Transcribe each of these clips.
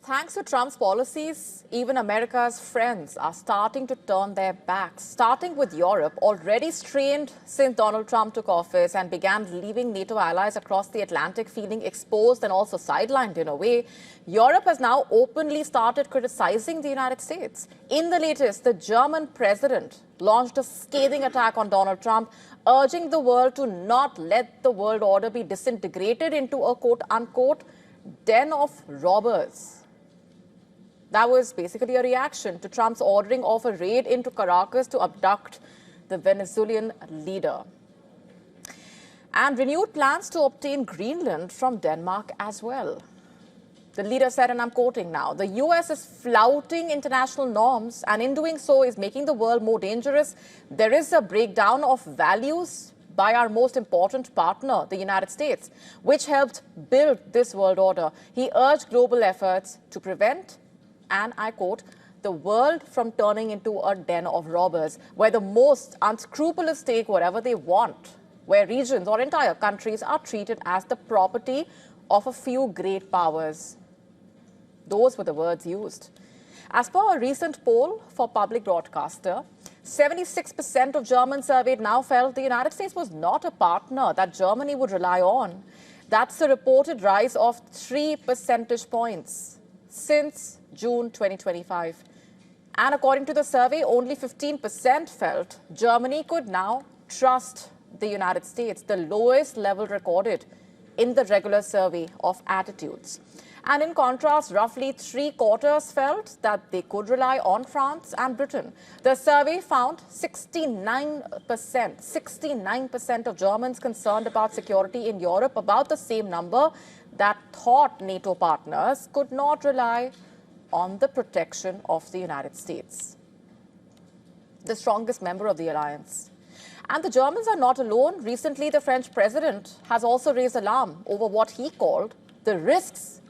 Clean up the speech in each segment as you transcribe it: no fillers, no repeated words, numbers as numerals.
Thanks to Trump's policies, even America's friends are starting to turn their backs, starting with Europe, already strained since Donald Trump took office and began leaving NATO allies across the Atlantic feeling exposed and also sidelined in a way. Europe has now openly started criticizing the United States. In the latest, the German president launched a scathing attack on Donald Trump, urging the world to not let the world order be disintegrated into a quote-unquote den of robbers. That was basically a reaction to Trump's ordering of a raid into Caracas to abduct the Venezuelan leader. And renewed plans to obtain Greenland from Denmark as well. The leader said, and I'm quoting now, the US is flouting international norms and in doing so is making the world more dangerous. There is a breakdown of values by our most important partner, the United States, which helped build this world order. He urged global efforts to prevent, and I quote, the world from turning into a den of robbers, where the most unscrupulous take whatever they want, where regions or entire countries are treated as the property of a few great powers. Those were the words used. As per a recent poll for public broadcaster, 76% of Germans surveyed now felt the United States was not a partner that Germany would rely on. That's a reported rise of 3 percentage points since June 2025. And according to the survey, only 15% felt Germany could now trust the United States, the lowest level recorded in the regular survey of attitudes. And in contrast, roughly 3/4 felt that they could rely on France and Britain. The survey found 69% of Germans concerned about security in Europe, about the same number that thought NATO partners could not rely on the protection of the United States, the strongest member of the alliance. And the Germans are not alone. Recently, the French president has also raised alarm over what he called the risks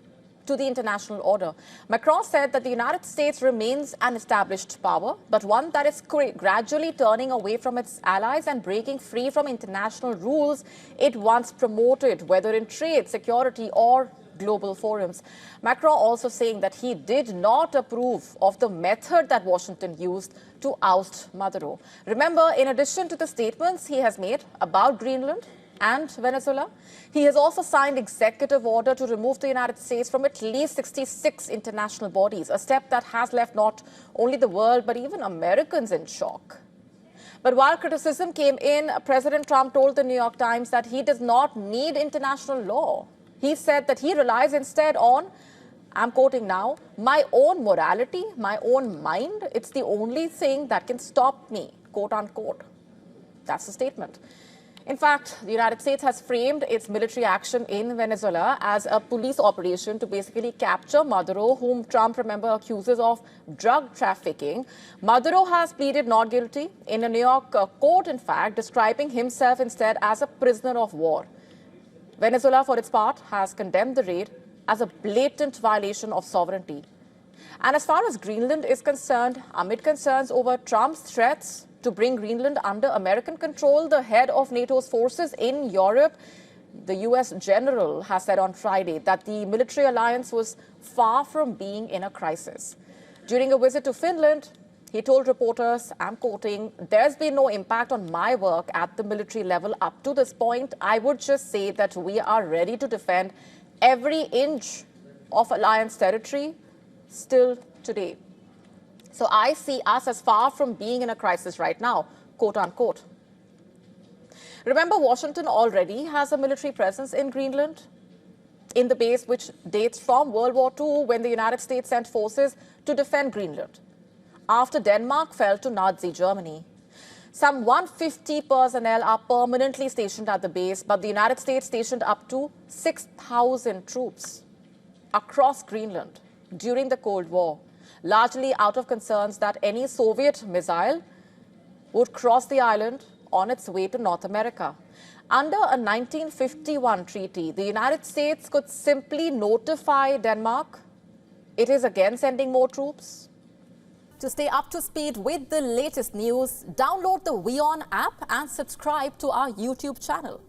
to the international order. Macron said that the United States remains an established power, but one that is gradually turning away from its allies and breaking free from international rules it once promoted, whether in trade, security, or global forums. Macron also saying that he did not approve of the method that Washington used to oust Maduro. Remember, in addition to the statements he has made about Greenland and Venezuela, he has also signed executive order to remove the United States from at least 66 international bodies, a step that has left not only the world but even Americans in shock. But while criticism came in, President Trump told the New York Times that he does not need international law. He said that he relies instead on, I'm quoting now, my own morality, my own mind. It's the only thing that can stop me, quote unquote. That's the statement. In fact, the United States has framed its military action in Venezuela as a police operation to basically capture Maduro, whom Trump, remember, accuses of drug trafficking. Maduro has pleaded not guilty in a New York court, in fact, describing himself instead as a prisoner of war. Venezuela, for its part, has condemned the raid as a blatant violation of sovereignty. And as far as Greenland is concerned, amid concerns over Trump's threats to bring Greenland under American control, the head of NATO's forces in Europe, the US general, has said on Friday that the military alliance was far from being in a crisis. During a visit to Finland, he told reporters, I'm quoting, there's been no impact on my work at the military level up to this point. I would just say that we are ready to defend every inch of alliance territory still today. So I see us as far from being in a crisis right now, quote unquote. Remember, Washington already has a military presence in Greenland, in the base which dates from World War II, when the United States sent forces to defend Greenland after Denmark fell to Nazi Germany. Some 150 personnel are permanently stationed at the base, but the United States stationed up to 6,000 troops across Greenland during the Cold War, largely out of concerns that any Soviet missile would cross the island on its way to North America. Under a 1951 treaty, the United States could simply notify Denmark it is again sending more troops. To stay up to speed with the latest news, download the WION app and subscribe to our YouTube channel.